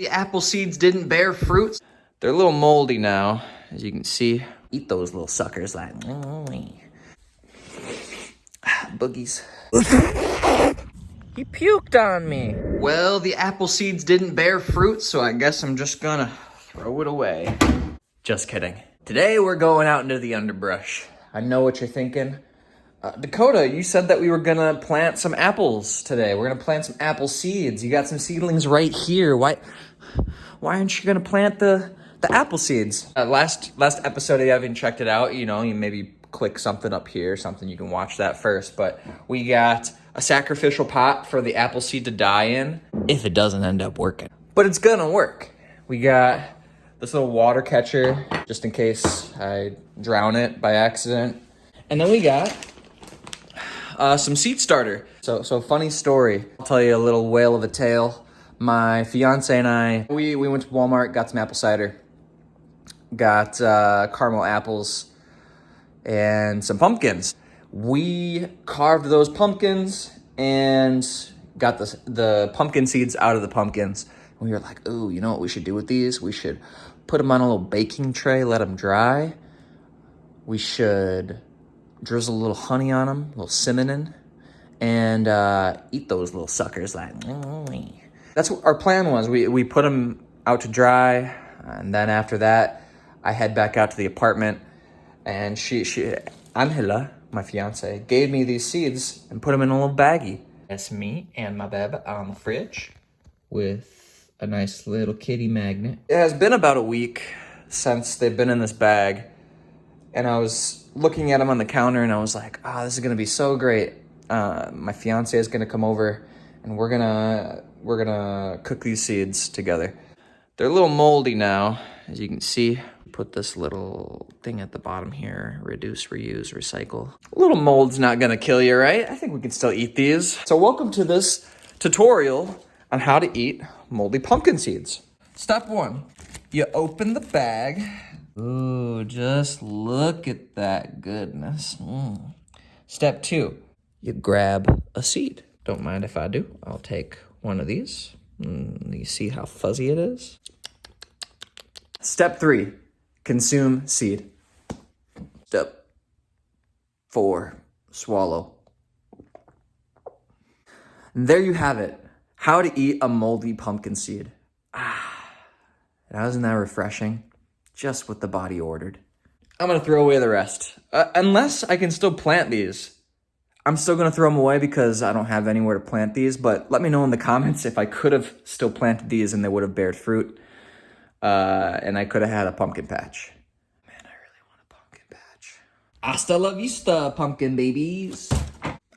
The apple seeds didn't bear fruit. They're a little moldy now, as you can see. Eat those little suckers like boogies. He puked on me. Well, the apple seeds didn't bear fruit, so I guess I'm just gonna throw it away. Just kidding. Today we're going out into the underbrush. I know what you're thinking. Dakota, you said that we were gonna plant some apples today. We're gonna plant some apple seeds. You got some seedlings right here. Why aren't you gonna plant the apple seeds? Last episode, if you haven't checked it out, you maybe click something up here, something you can watch that first. But we got a sacrificial pot for the apple seed to die in if it doesn't end up working. But it's gonna work. We got this little water catcher just in case I drown it by accident. And then we got some seed starter. So funny story. I'll tell you a little whale of a tale. My fiance and I, we went to Walmart, got some apple cider, got caramel apples, and some pumpkins. We carved those pumpkins and got the pumpkin seeds out of the pumpkins. We were like, ooh, you know what we should do with these? We should put them on a little baking tray, let them dry. We should drizzle a little honey on them, a little cinnamon, and eat those little suckers like. That's what our plan was. We put them out to dry, and then after that, I head back out to the apartment, and she Angela, my fiance, gave me these seeds and put them in a little baggie. That's me and my baby on the fridge with a nice little kitty magnet. It has been about a week since they've been in this bag, and I was looking at them on the counter, and I was like, this is gonna be so great. My fiance is gonna come over, and we're gonna cook these seeds together. They're a little moldy now, as you can see. Put this little thing at the bottom here, reduce, reuse, recycle. A little mold's not gonna kill you, right? I think we can still eat these. So welcome to this tutorial on how to eat moldy pumpkin seeds. Step 1, you open the bag. Ooh, just look at that goodness. Step 2, you grab a seed. Don't mind if I do. I'll take one of these. You see how fuzzy it is? Step 3, consume seed. Step 4, swallow. And there you have it. How to eat a moldy pumpkin seed. Now isn't that refreshing? Just what the body ordered. I'm gonna throw away the rest. Unless I can still plant these. I'm still gonna throw them away because I don't have anywhere to plant these, but let me know in the comments if I could have still planted these and they would have bared fruit. And I could have had a pumpkin patch. Man, I really want a pumpkin patch. Hasta la vista, pumpkin babies.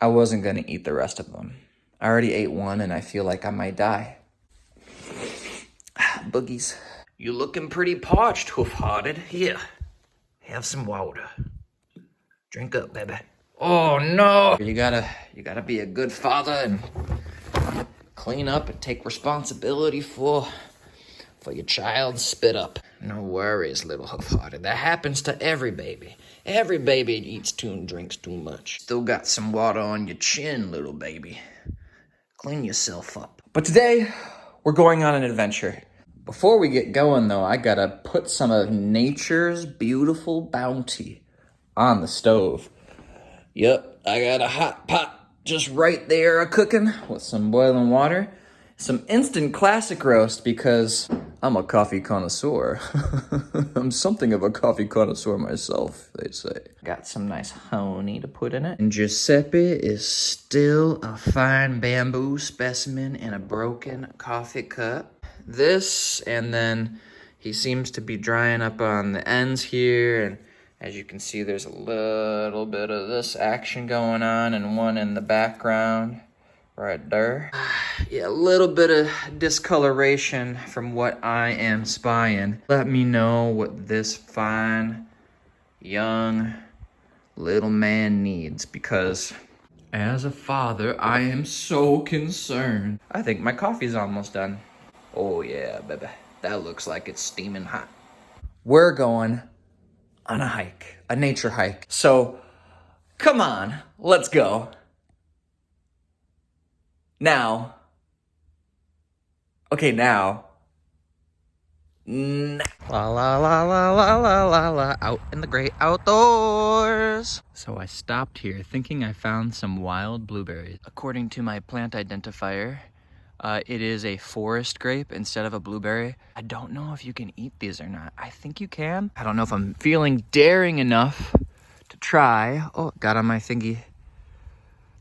I wasn't gonna eat the rest of them. I already ate one and I feel like I might die. Boogies. You looking pretty parched, hoof-hearted. Here, have some water. Drink up, baby. Oh no! You gotta be a good father and clean up and take responsibility for your child's spit up. No worries, little hoof-hearted. That happens to every baby. Every baby eats too and drinks too much. Still got some water on your chin, little baby. Clean yourself up. But today, we're going on an adventure. Before we get going, though, I gotta put some of nature's beautiful bounty on the stove. Yep, I got a hot pot just right there a-cooking with some boiling water. Some instant classic roast because I'm a coffee connoisseur. I'm something of a coffee connoisseur myself, they say. Got some nice honey to put in it. And Giuseppe is still a fine bamboo specimen in a broken coffee cup. This, and then he seems to be drying up on the ends here, and as you can see, there's a little bit of this action going on and one in the background right there. Yeah, a little bit of discoloration from what I am spying. Let me know what this fine, young, little man needs, because as a father, I am so concerned. I think my coffee's almost done. Oh yeah, baby. That looks like it's steaming hot. We're going on a hike, a nature hike. So, come on, let's go. Now, La la la la la la la la, out in the great outdoors. So I stopped here thinking I found some wild blueberries. According to my plant identifier, it is a forest grape instead of a blueberry. I don't know if you can eat these or not. I think you can. I don't know if I'm feeling daring enough to try. Oh, got on my thingy.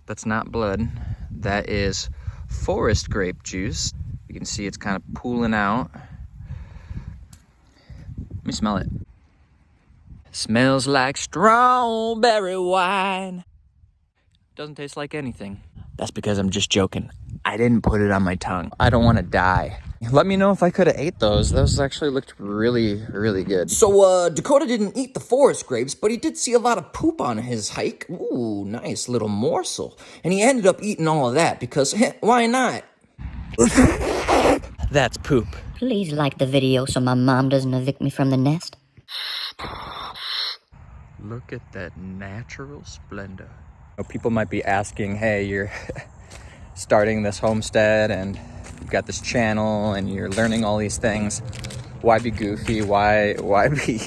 That's not blood. That is forest grape juice. You can see it's kind of pooling out. Let me smell it. Smells like strawberry wine. Doesn't taste like anything. That's because I'm just joking. I didn't put it on my tongue. I don't want to die. Let me know if I could have ate those. Those actually looked really, really good. So, Dakota didn't eat the forest grapes, but he did see a lot of poop on his hike. Ooh, nice little morsel. And he ended up eating all of that because, why not? That's poop. Please like the video so my mom doesn't evict me from the nest. Look at that natural splendor. People might be asking, hey, you're starting this homestead and you've got this channel and you're learning all these things. Why be goofy? Why be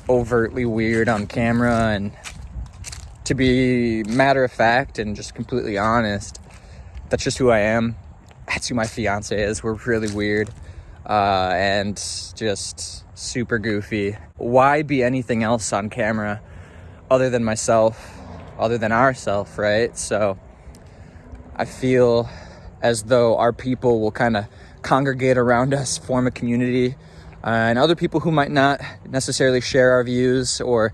overtly weird on camera? And to be matter of fact and just completely honest, that's just who I am. That's who my fiance is. We're really weird and just super goofy. Why be anything else on camera other than myself, other than ourself, right? So I feel as though our people will kind of congregate around us, form a community, and other people who might not necessarily share our views or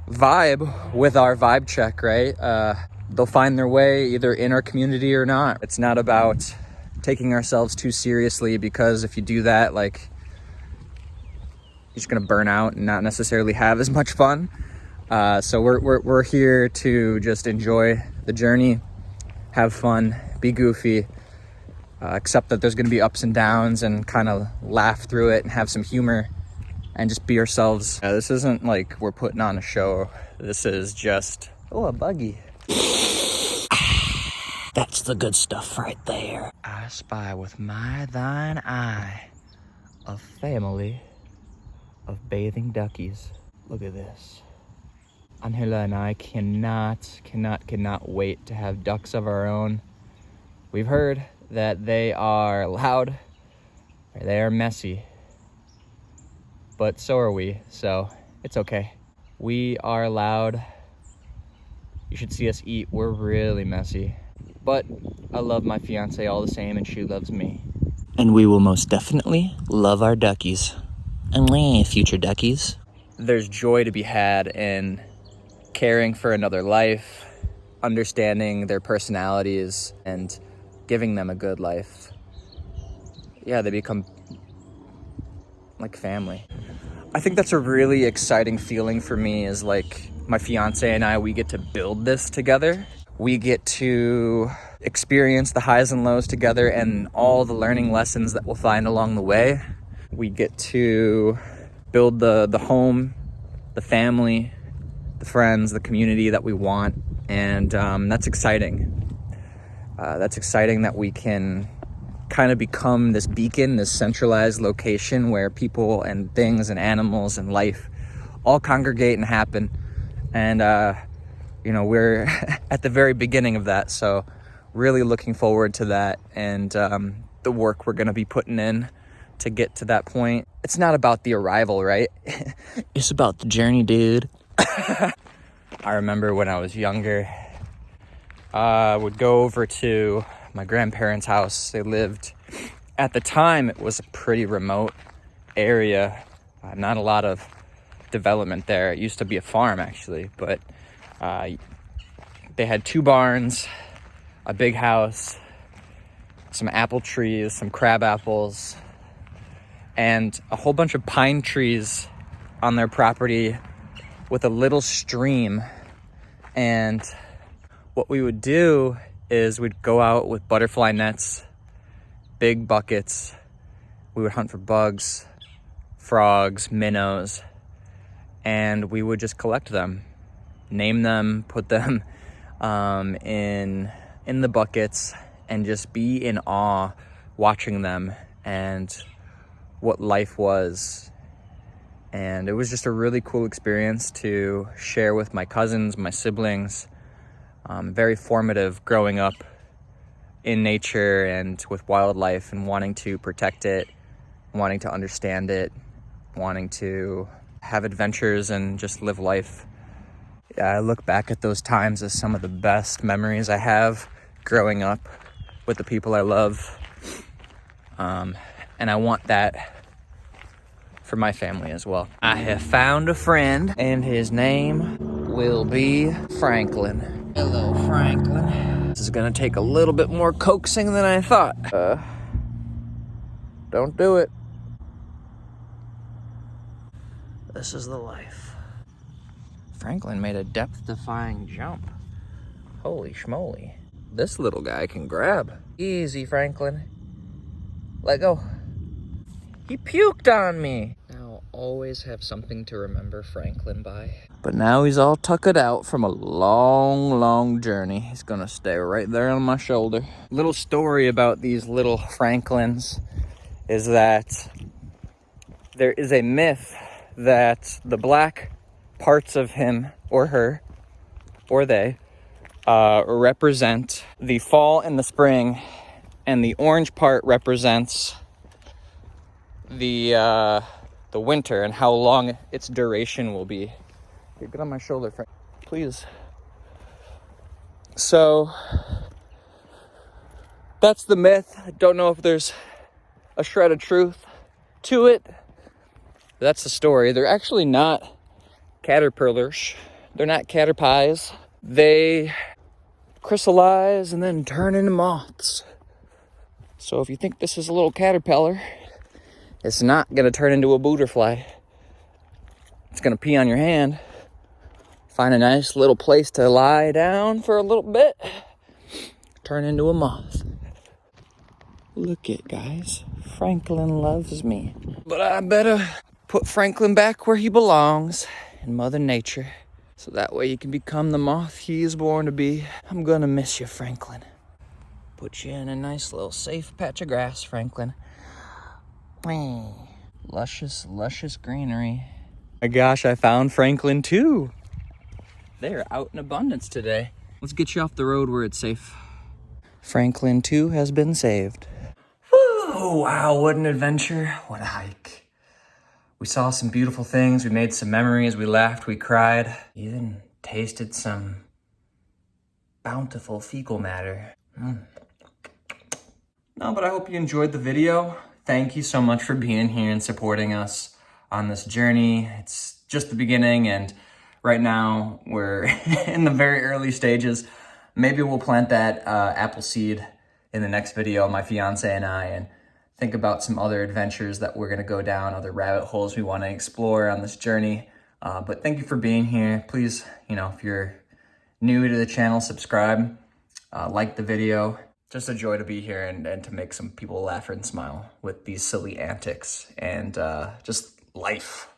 vibe with our vibe check, right? They'll find their way either in our community or not. It's not about taking ourselves too seriously, because if you do that, like, you're just gonna burn out and not necessarily have as much fun. So we're here to just enjoy the journey, have fun, be goofy, accept that there's gonna be ups and downs, and kind of laugh through it and have some humor and just be ourselves. This isn't like we're putting on a show. This is just, oh, a buggy. That's the good stuff right there. I spy with my thine eye a family of bathing duckies. Look at this. Angela and I cannot wait to have ducks of our own. We've heard that they are loud, they are messy, but so are we, so it's okay. We are loud. You should see us eat. We're really messy. But I love my fiance all the same, and she loves me. And we will most definitely love our duckies. And we, future duckies. There's joy to be had in caring for another life, understanding their personalities, and giving them a good life. Yeah, they become like family. I think that's a really exciting feeling for me, is like my fiance and I, we get to build this together. We get to experience the highs and lows together and all the learning lessons that we'll find along the way. We get to build the home, the family, the friends, the community that we want. And that's exciting. That's exciting that we can kind of become this beacon, this centralized location where people and things and animals and life all congregate and happen. And we're at the very beginning of that, so really looking forward to that, and the work we're going to be putting in to get to that point. It's not about the arrival, right? It's about the journey, dude. I remember when I was younger, I would go over to my grandparents' house. They lived, at the time, it was a pretty remote area, not a lot of development there. It used to be a farm, actually, but they had 2 barns, a big house, some apple trees, some crab apples, and a whole bunch of pine trees on their property with a little stream. And what we would do is we'd go out with butterfly nets, big buckets. We would hunt for bugs, frogs, minnows, and we would just collect them, name them, put them in the buckets, and just be in awe watching them and what life was. And it was just a really cool experience to share with my cousins, my siblings. Very formative growing up in nature and with wildlife and wanting to protect it, wanting to understand it, wanting to have adventures and just live life. I look back at those times as some of the best memories I have growing up with the people I love. And I want that for my family as well. I have found a friend, and his name will be Franklin. Hello, Franklin. This is gonna take a little bit more coaxing than I thought. Don't do it. This is the life. Franklin made a depth-defying jump. Holy schmoly. This little guy can grab. Easy, Franklin. Let go. He puked on me. Now always have something to remember Franklin by. But now he's all tuckered out from a long, long journey. He's gonna stay right there on my shoulder. Little story about these little Franklins is that there is a myth that the black parts of him or her or they represent the fall and the spring, and the orange part represents the winter and how long its duration will be. Here, get on my shoulder, Frank, please. So that's the myth. I don't know if there's a shred of truth to it. That's the story. They're actually not caterpillars. They're not caterpies. They crystallize and then turn into moths. So if you think this is a little caterpillar, it's not gonna turn into a butterfly. It's gonna pee on your hand, find a nice little place to lie down for a little bit, turn into a moth. Look it, guys. Franklin loves me. But I better put Franklin back where he belongs, in Mother Nature, so that way he can become the moth he is born to be. I'm gonna miss you, Franklin. Put you in a nice little safe patch of grass, Franklin. Luscious, luscious greenery. My gosh, I found Franklin too. They're out in abundance today. Let's get you off the road where it's safe. Franklin too has been saved. Woo, wow, what an adventure. What a hike. We saw some beautiful things. We made some memories. We laughed, we cried. Even tasted some bountiful fecal matter. No, but I hope you enjoyed the video. Thank you so much for being here and supporting us on this journey. It's just the beginning, and right now we're in the very early stages. Maybe we'll plant that apple seed in the next video, my fiance and I, and think about some other adventures that we're gonna go down, other rabbit holes we wanna explore on this journey. But thank you for being here. Please, if you're new to the channel, subscribe, like the video. Just a joy to be here and to make some people laugh and smile with these silly antics and just life.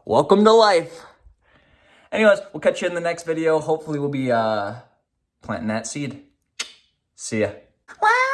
Welcome to life. Anyways, we'll catch you in the next video. Hopefully we'll be planting that seed. See ya. Wow.